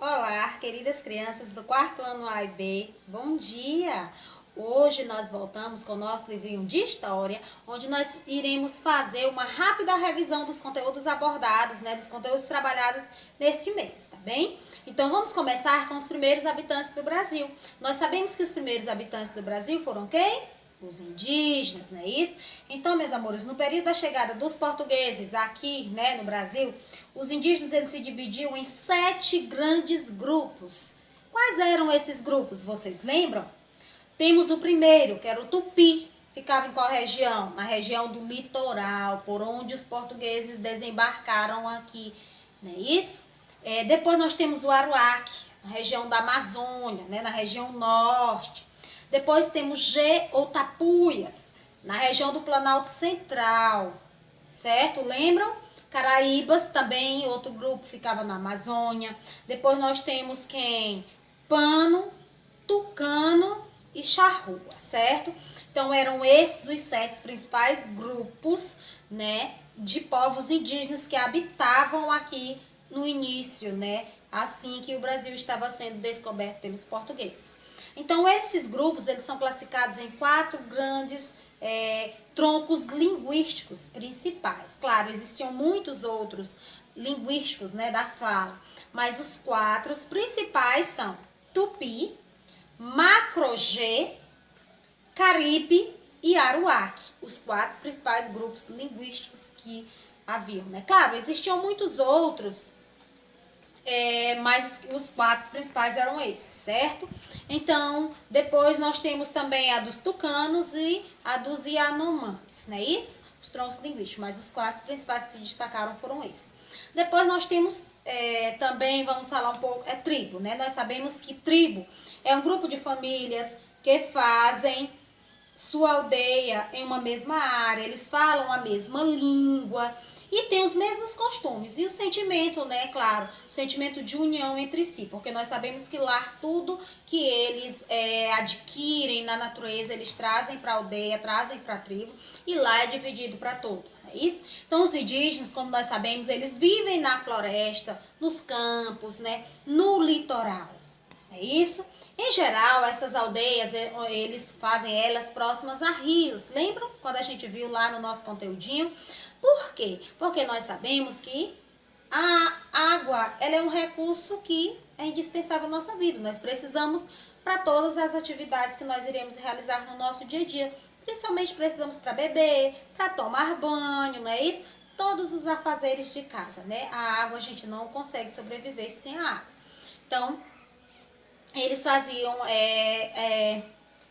Olá, queridas crianças do quarto ano A e B, bom dia! Hoje nós voltamos com o nosso livrinho de história, onde nós iremos fazer uma rápida revisão dos conteúdos abordados, dos conteúdos trabalhados neste mês, tá bem? Então vamos começar com os primeiros habitantes do Brasil. Nós sabemos que os primeiros habitantes do Brasil foram quem? Os indígenas, não é isso? Então, meus amores, no período da chegada dos portugueses aqui, no Brasil, os indígenas eles se dividiam em 7 grandes grupos. Quais eram esses grupos? Vocês lembram? Temos o primeiro, que era o Tupi. Ficava em qual região? Na região do litoral, por onde os portugueses desembarcaram aqui, não é isso? Depois nós temos o Aruaque, na região da Amazônia, na região norte. Depois temos G ou Tapuias, na região do Planalto Central, certo? Lembram? Caraíbas também, outro grupo ficava na Amazônia. Depois nós temos quem? Pano, Tucano e Charrua, certo? Então eram esses os 7 principais grupos, de povos indígenas que habitavam aqui no início, assim que o Brasil estava sendo descoberto pelos portugueses. Então, esses grupos, eles são classificados em 4 grandes troncos linguísticos principais. Claro, existiam muitos outros linguísticos, da fala, mas os 4 principais são Tupi, Macro-G, Caribe e Aruaque. Os 4 principais grupos linguísticos que haviam, Claro, existiam muitos outros, mas os 4 principais eram esses, certo? Então, depois nós temos também a dos tucanos e a dos Yanomamis, não é isso? Os troncos linguísticos, mas os 4 principais que destacaram foram esses. Depois nós temos também, vamos falar um pouco, tribo, Nós sabemos que tribo é um grupo de famílias que fazem sua aldeia em uma mesma área, eles falam a mesma língua e têm os mesmos costumes. E o sentimento, claro, sentimento de união entre si, porque nós sabemos que lá tudo que eles adquirem na natureza, eles trazem para a aldeia, trazem para a tribo, e lá é dividido para todos, é isso? Então os indígenas, como nós sabemos, eles vivem na floresta, nos campos, no litoral, é isso? Em geral, essas aldeias, eles fazem elas próximas a rios, lembram? Quando a gente viu lá no nosso conteúdinho. Por quê? Porque nós sabemos que a água, ela é um recurso que é indispensável na nossa vida. Nós precisamos para todas as atividades que nós iremos realizar no nosso dia a dia. Principalmente precisamos para beber, para tomar banho, não é isso? Todos os afazeres de casa, A água, a gente não consegue sobreviver sem a água. Então, eles faziam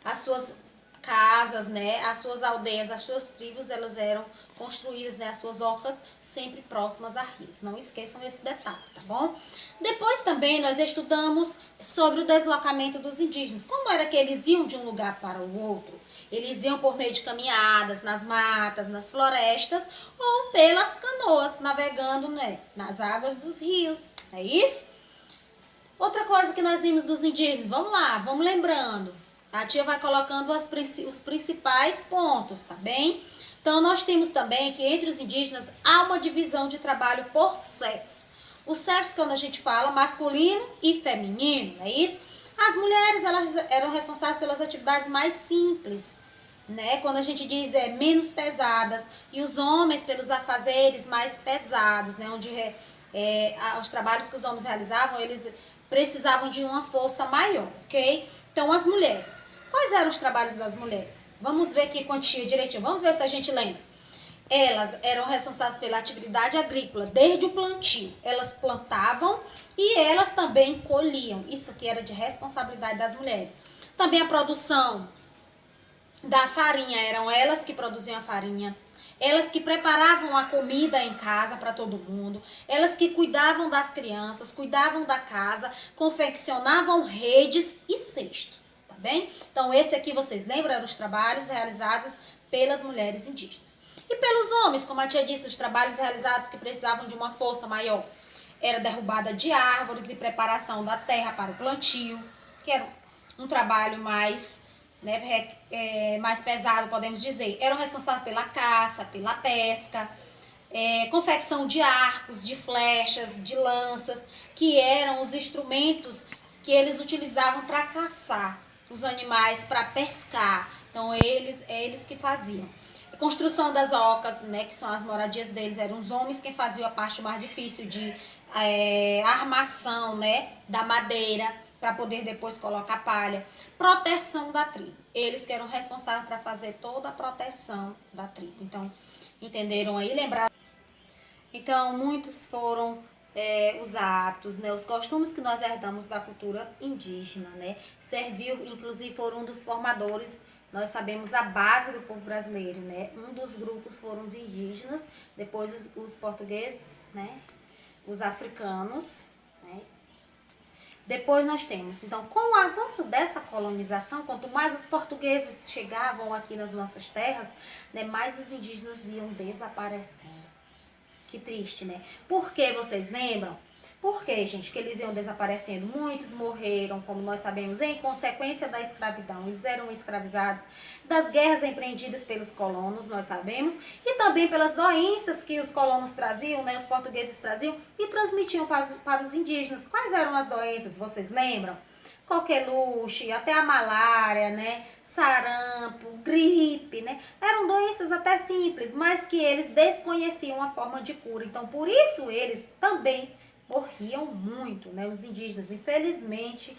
as suas casas, as suas aldeias, as suas tribos, elas eram construídas, as suas ocas sempre próximas a rios. Não esqueçam esse detalhe, tá bom? Depois também nós estudamos sobre o deslocamento dos indígenas. Como era que eles iam de um lugar para o outro? Eles iam por meio de caminhadas, nas matas, nas florestas ou pelas canoas, navegando, nas águas dos rios. É isso? Outra coisa que nós vimos dos indígenas, vamos lá, vamos lembrando. A tia vai colocando os principais pontos, tá bem? Então, nós temos também que entre os indígenas há uma divisão de trabalho por sexo. O sexo, quando a gente fala, masculino e feminino, não é isso? As mulheres, elas eram responsáveis pelas atividades mais simples, Quando a gente diz menos pesadas. E os homens pelos afazeres mais pesados, Onde os trabalhos que os homens realizavam, eles precisavam de uma força maior, ok? Então, as mulheres. Quais eram os trabalhos das mulheres? Vamos ver aqui quantia direitinho. Vamos ver se a gente lembra. Elas eram responsáveis pela atividade agrícola, desde o plantio. Elas plantavam e elas também colhiam. Isso aqui era de responsabilidade das mulheres. Também a produção da farinha. Eram elas que produziam a farinha. Elas que preparavam a comida em casa para todo mundo. Elas que cuidavam das crianças, cuidavam da casa, confeccionavam redes e cesto, tá bem? Então, esse aqui, vocês lembram, eram os trabalhos realizados pelas mulheres indígenas. E pelos homens, como a tia disse, os trabalhos realizados que precisavam de uma força maior. Era derrubada de árvores e preparação da terra para o plantio, que era um trabalho mais mais pesado, podemos dizer. Eram responsáveis pela caça, pela pesca, confecção de arcos, de flechas, de lanças, que eram os instrumentos que eles utilizavam para caçar os animais, para pescar. Então eles que faziam. Construção das ocas, né, que são as moradias deles, eram os homens quem faziam a parte mais difícil de armação, né, da madeira, para poder depois colocar palha. Proteção da tribo. Eles que eram responsáveis para fazer toda a proteção da tribo. Então, entenderam aí? Lembraram? Então, muitos foram os hábitos, né, os costumes que nós herdamos da cultura indígena, né? Serviu, inclusive, foram um dos formadores, nós sabemos, a base do povo brasileiro, né? Um dos grupos foram os indígenas, depois os portugueses, né? Os africanos, né? Depois nós temos, então, com o avanço dessa colonização, quanto mais os portugueses chegavam aqui nas nossas terras, né, mais os indígenas iam desaparecendo. Que triste, né? Por que vocês lembram? Por que, gente, que eles iam desaparecendo? Muitos morreram, como nós sabemos, em consequência da escravidão. Eles eram escravizados, das guerras empreendidas pelos colonos, nós sabemos, e também pelas doenças que os colonos traziam, né, os portugueses traziam e transmitiam para os indígenas. Quais eram as doenças, vocês lembram? Coqueluche, até a malária, né, sarampo, gripe, né, eram doenças até simples, mas que eles desconheciam a forma de cura. Então, por isso eles também morriam muito, né, os indígenas. Infelizmente,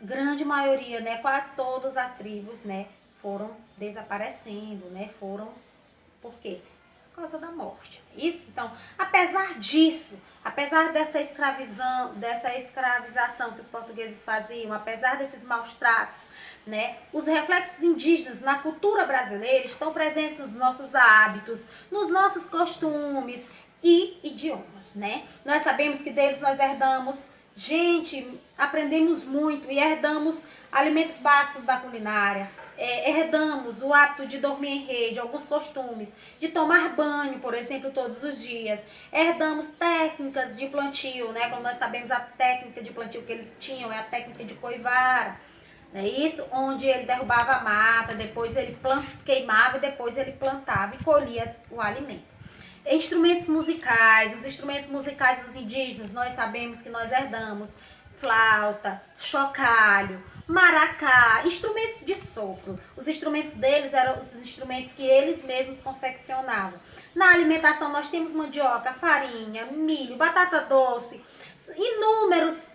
grande maioria, né, quase todas as tribos, né, foram desaparecendo, né, por quê? Por causa da morte. Isso, então, apesar disso, apesar dessa escravização que os portugueses faziam, apesar desses maus tratos, né, os reflexos indígenas na cultura brasileira estão presentes nos nossos hábitos, nos nossos costumes e idiomas, né? Nós sabemos que deles nós herdamos, gente, aprendemos muito e herdamos alimentos básicos da culinária. Herdamos o hábito de dormir em rede, alguns costumes, de tomar banho, por exemplo, todos os dias. Herdamos técnicas de plantio, né? Como nós sabemos, a técnica de plantio que eles tinham é a técnica de coivara, né? Isso, onde ele derrubava a mata, depois ele queimava e depois ele plantava e colhia o alimento. Instrumentos musicais, os instrumentos musicais dos indígenas, nós sabemos que nós herdamos flauta, chocalho, maracá, instrumentos de sopro. Os instrumentos deles eram os instrumentos que eles mesmos confeccionavam. Na alimentação nós temos mandioca, farinha, milho, batata doce, inúmeros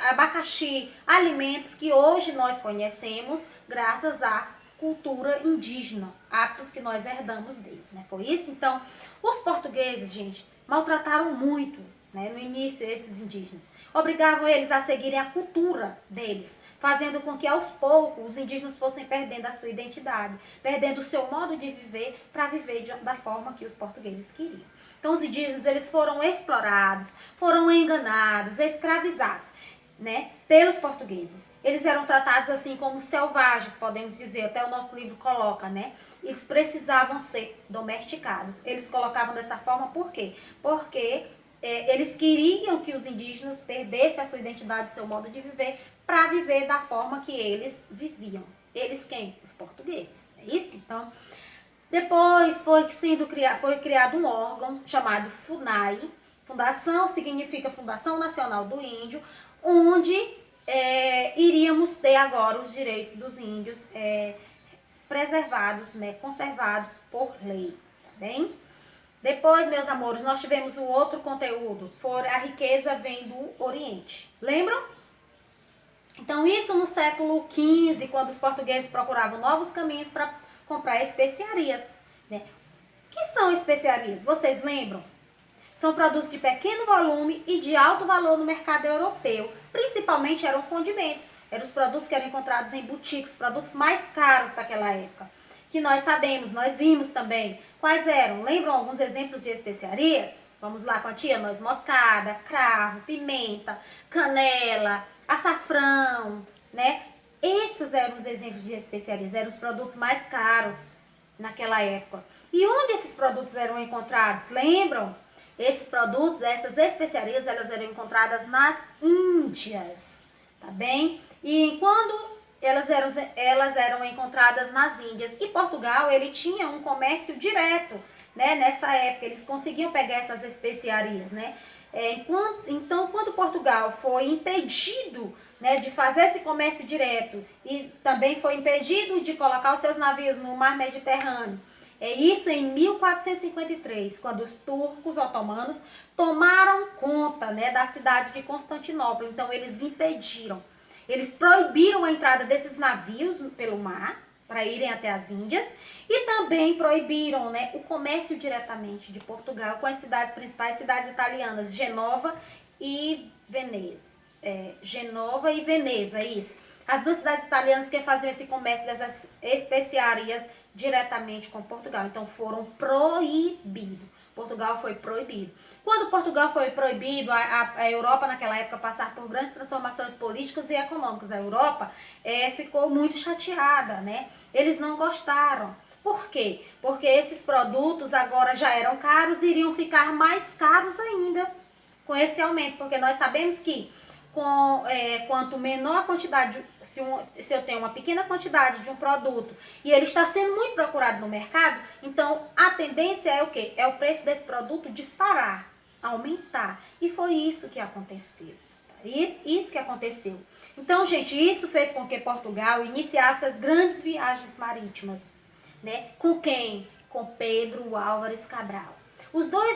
abacaxi, alimentos que hoje nós conhecemos graças à cultura indígena, hábitos que nós herdamos deles, né? Foi isso? Então, os portugueses, gente, maltrataram muito, né, no início esses indígenas. Obrigavam eles a seguirem a cultura deles, fazendo com que aos poucos os indígenas fossem perdendo a sua identidade, perdendo o seu modo de viver para viver da forma que os portugueses queriam. Então os indígenas, eles foram explorados, foram enganados, escravizados, né, pelos portugueses. Eles eram tratados assim como selvagens, podemos dizer, até o nosso livro coloca, né? Eles precisavam ser domesticados. Eles colocavam dessa forma por quê? Porque eles queriam que os indígenas perdessem a sua identidade, o seu modo de viver, para viver da forma que eles viviam. Eles quem? Os portugueses. É isso? Então, depois foi criado um órgão chamado FUNAI. Fundação significa Fundação Nacional do Índio, onde iríamos ter agora os direitos dos índios preservados, né, conservados por lei, tá bem? Depois, meus amores, nós tivemos o outro conteúdo, a riqueza vem do Oriente. Lembram? Então, isso no século XV, quando os portugueses procuravam novos caminhos para comprar especiarias, né? O que são especiarias? Vocês lembram? São produtos de pequeno volume e de alto valor no mercado europeu. Principalmente eram condimentos. Eram os produtos que eram encontrados em boutiques, produtos mais caros daquela época. Que nós sabemos, nós vimos também. Quais eram? Lembram alguns exemplos de especiarias? Vamos lá com a tia: noz moscada, cravo, pimenta, canela, açafrão, né? Esses eram os exemplos de especiarias, eram os produtos mais caros naquela época. E onde esses produtos eram encontrados? Lembram? Esses produtos, essas especiarias, elas eram encontradas nas Índias, tá bem? E quando elas eram encontradas nas Índias. E Portugal, ele tinha um comércio direto, né? Nessa época, eles conseguiam pegar essas especiarias, né? Então, quando Portugal foi impedido, né, de fazer esse comércio direto e também foi impedido de colocar os seus navios no mar Mediterrâneo, é isso em 1453, quando os turcos otomanos tomaram conta, né, da cidade de Constantinopla. Então, eles impediram, eles proibiram a entrada desses navios pelo mar para irem até as Índias e também proibiram, né, o comércio diretamente de Portugal com as cidades principais, cidades italianas, Genova e Veneza. Genova e Veneza, isso. As duas cidades italianas que faziam esse comércio dessas especiarias diretamente com Portugal. Então foram proibidos. Portugal foi proibido. Quando Portugal foi proibido, a Europa naquela época passar por grandes transformações políticas e econômicas. A Europa ficou muito chateada, né? Eles não gostaram. Por quê? Porque esses produtos agora já eram caros e iriam ficar mais caros ainda com esse aumento. Porque nós sabemos que quanto menor a quantidade, se eu tenho uma pequena quantidade de um produto e ele está sendo muito procurado no mercado, então a tendência é o quê? É o preço desse produto disparar, aumentar. E foi isso que aconteceu. Isso que aconteceu. Então, gente, isso fez com que Portugal iniciasse as grandes viagens marítimas, né? Com quem? Com Pedro Álvares Cabral.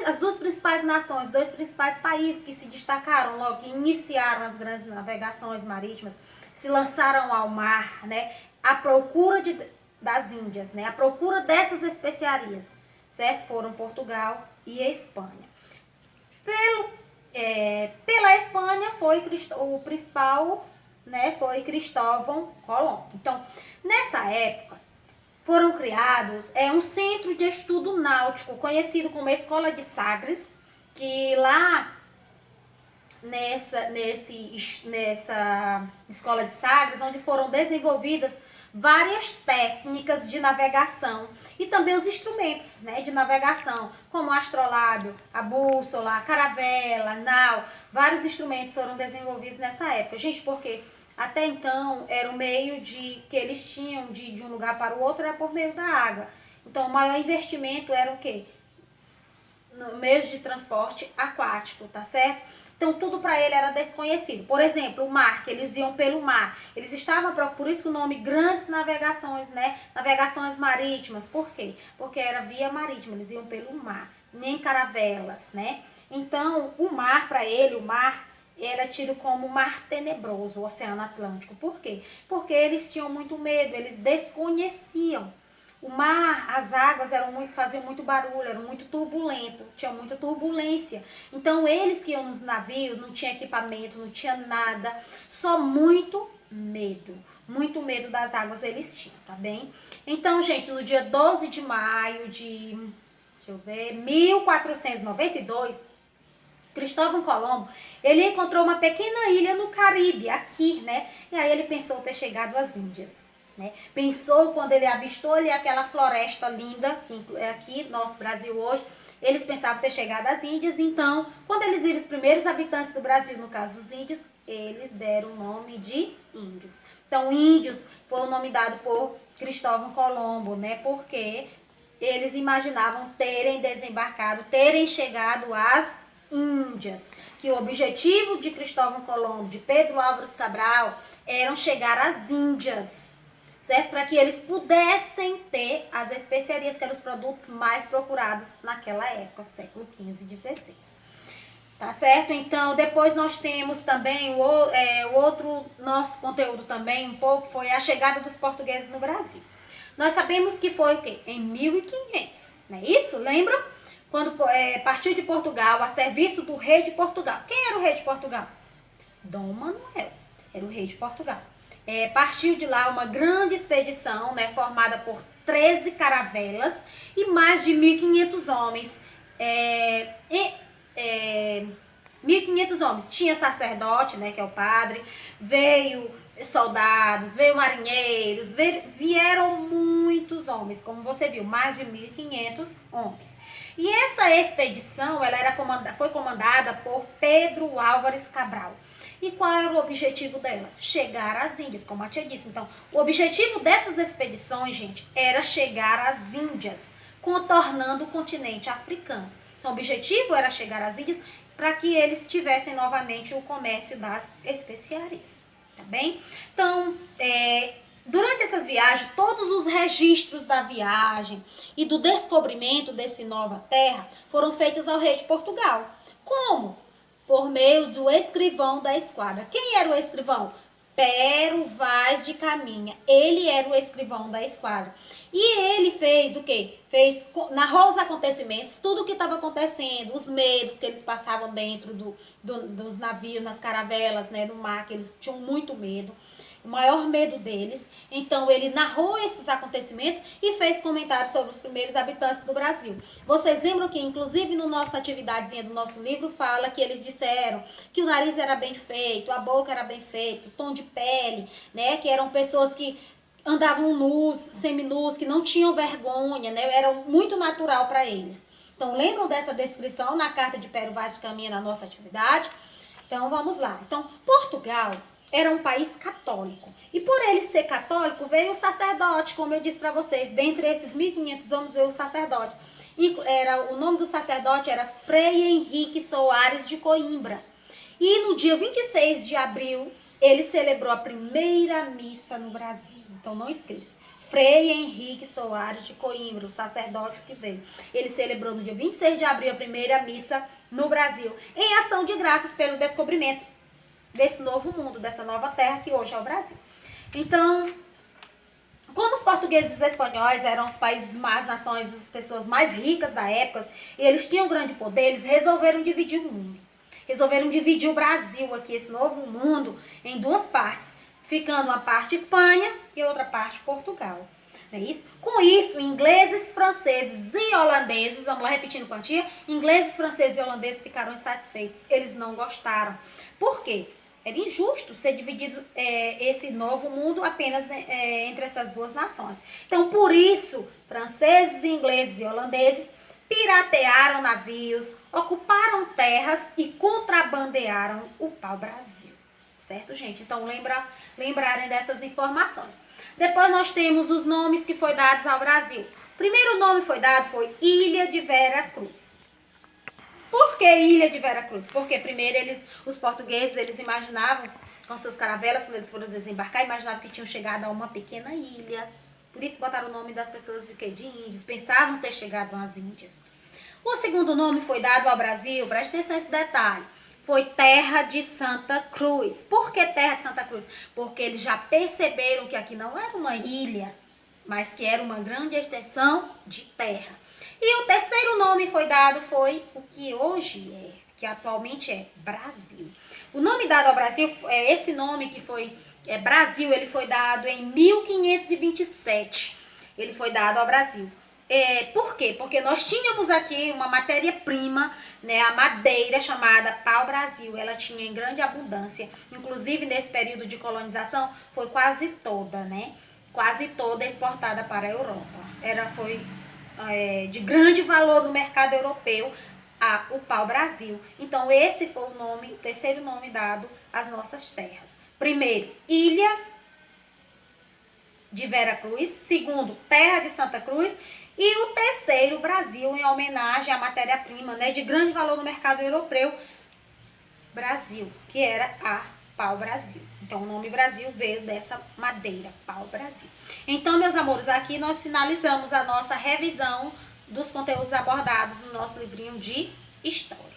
As duas principais nações, os dois principais países que se destacaram logo, que iniciaram as grandes navegações marítimas, se lançaram ao mar, né, à procura das Índias, né, à procura dessas especiarias, certo? Foram Portugal e a Espanha. Pela Espanha foi o principal, né, foi Cristóvão Colombo. Então, nessa época, foram criados um centro de estudo náutico, conhecido como Escola de Sagres, que lá nessa Escola de Sagres, onde foram desenvolvidas várias técnicas de navegação e também os instrumentos, né, de navegação, como o astrolábio, a bússola, a caravela, nau, vários instrumentos foram desenvolvidos nessa época. Gente, porque até então, era o meio que eles tinham de um lugar para o outro, era por meio da água. Então, o maior investimento era o quê? No meio de transporte aquático, tá certo? Então, tudo para ele era desconhecido. Por exemplo, o mar, que eles iam pelo mar. Eles estavam, por isso que o nome grandes navegações, né? Navegações marítimas. Por quê? Porque era via marítima, eles iam pelo mar, nem caravelas, né? Então, o mar, para ele, o mar era tido como mar tenebroso, o Oceano Atlântico. Por quê? Porque eles tinham muito medo, eles desconheciam. O mar, as águas faziam muito barulho, eram muito turbulento, tinha muita turbulência. Então, eles que iam nos navios, não tinha equipamento, não tinha nada, só muito medo das águas eles tinham, tá bem? Então, gente, no dia 12 de maio de, 1492, Cristóvão Colombo, ele encontrou uma pequena ilha no Caribe, aqui, né? E aí ele pensou ter chegado às Índias, né? Pensou quando ele avistou ali aquela floresta linda, que é aqui, nosso Brasil hoje, eles pensavam ter chegado às Índias. Então, quando eles viram os primeiros habitantes do Brasil, no caso os índios, eles deram o nome de índios. Então, índios foi o nome dado por Cristóvão Colombo, né? Porque eles imaginavam terem desembarcado, terem chegado às Índias, que o objetivo de Cristóvão Colombo, de Pedro Álvares Cabral, eram chegar às Índias, certo? Para que eles pudessem ter as especiarias, que eram os produtos mais procurados naquela época, século XV e XVI. Tá certo? Então, depois nós temos também o outro nosso conteúdo também, um pouco, foi a chegada dos portugueses no Brasil. Nós sabemos que foi o quê? Em 1500, não é isso? Lembram? Quando partiu de Portugal, a serviço do rei de Portugal. Quem era o rei de Portugal? Dom Manuel, era o rei de Portugal. Partiu de lá uma grande expedição, né, formada por 13 caravelas e mais de 1.500 homens. 1.500 homens. Tinha sacerdote, né, que é o padre, veio soldados, veio marinheiros, vieram muitos homens, como você viu, mais de 1.500 homens. E essa expedição, ela foi comandada por Pedro Álvares Cabral. E qual era o objetivo dela? Chegar às Índias, como a tia disse. Então, o objetivo dessas expedições, gente, era chegar às Índias, contornando o continente africano. Então, o objetivo era chegar às Índias para que eles tivessem novamente o comércio das especiarias, tá bem? Então, durante essas viagens, todos os registros da viagem e do descobrimento dessa nova terra foram feitos ao rei de Portugal. Como? Por meio do escrivão da esquadra. Quem era o escrivão? Pero Vaz de Caminha. Ele era o escrivão da esquadra. E ele fez o quê? Narrou os acontecimentos, tudo o que estava acontecendo, os medos que eles passavam dentro dos navios, nas caravelas, né, no mar, que eles tinham muito medo. O maior medo deles. Então, ele narrou esses acontecimentos e fez comentários sobre os primeiros habitantes do Brasil. Vocês lembram que, inclusive, no nossa atividadezinha do nosso livro, fala que eles disseram que o nariz era bem feito, a boca era bem feita, o tom de pele, né? Que eram pessoas que andavam nus, seminus, que não tinham vergonha, né? Era muito natural para eles. Então, lembram dessa descrição na carta de Pero Vaz de Caminha na nossa atividade? Então, vamos lá. Então, Portugal era um país católico. E por ele ser católico, veio o sacerdote, como eu disse para vocês. Dentre esses 1.500 homens veio o sacerdote. E o nome do sacerdote era Frei Henrique Soares de Coimbra. E no dia 26 de abril, ele celebrou a primeira missa no Brasil. Então não esqueça. Frei Henrique Soares de Coimbra, o sacerdote que veio. Ele celebrou no dia 26 de abril a primeira missa no Brasil, em ação de graças pelo descobrimento desse novo mundo, dessa nova terra que hoje é o Brasil. Então, como os portugueses e os espanhóis eram os países, as nações, as pessoas mais ricas da época, e eles tinham grande poder, eles resolveram dividir o mundo. Resolveram dividir o Brasil aqui, esse novo mundo, em duas partes, ficando uma parte Espanha e outra parte Portugal. Não é isso? Com isso, ingleses, franceses e holandeses, vamos lá repetindo quantia, ingleses, franceses e holandeses ficaram insatisfeitos. Eles não gostaram. Por quê? Era injusto ser dividido esse novo mundo apenas entre essas duas nações. Então, por isso, franceses, ingleses e holandeses piratearam navios, ocuparam terras e contrabandearam o pau-brasil. Certo, gente? Então, lembrarem dessas informações. Depois nós temos os nomes que foram dados ao Brasil. O primeiro nome foi dado foi Ilha de Vera Cruz. Por que Ilha de Vera Cruz? Porque primeiro os portugueses, eles imaginavam, com suas caravelas, quando eles foram desembarcar, imaginavam que tinham chegado a uma pequena ilha. Por isso botaram o nome das pessoas de índios, pensavam ter chegado às Índias. O segundo nome foi dado ao Brasil, preste atenção nesse detalhe, foi Terra de Santa Cruz. Por que Terra de Santa Cruz? Porque eles já perceberam que aqui não era uma ilha, mas que era uma grande extensão de terra. E o terceiro nome foi dado foi o que hoje que atualmente é Brasil. O nome dado ao Brasil, esse nome que foi Brasil, ele foi dado em 1527. Ele foi dado ao Brasil. Por quê? Porque nós tínhamos aqui uma matéria-prima, né, a madeira chamada pau-brasil. Ela tinha em grande abundância. Inclusive, nesse período de colonização, foi quase toda, né? Quase toda exportada para a Europa. Foi de grande valor no mercado europeu o pau-brasil. Então, esse foi o terceiro nome dado às nossas terras. Primeiro, Ilha de Vera Cruz. Segundo, Terra de Santa Cruz. E o terceiro, Brasil, em homenagem à matéria-prima, né, de grande valor no mercado europeu, Brasil, que era a pau-brasil. Então, o nome Brasil veio dessa madeira, pau-brasil. Então, meus amores, aqui nós finalizamos a nossa revisão dos conteúdos abordados no nosso livrinho de História.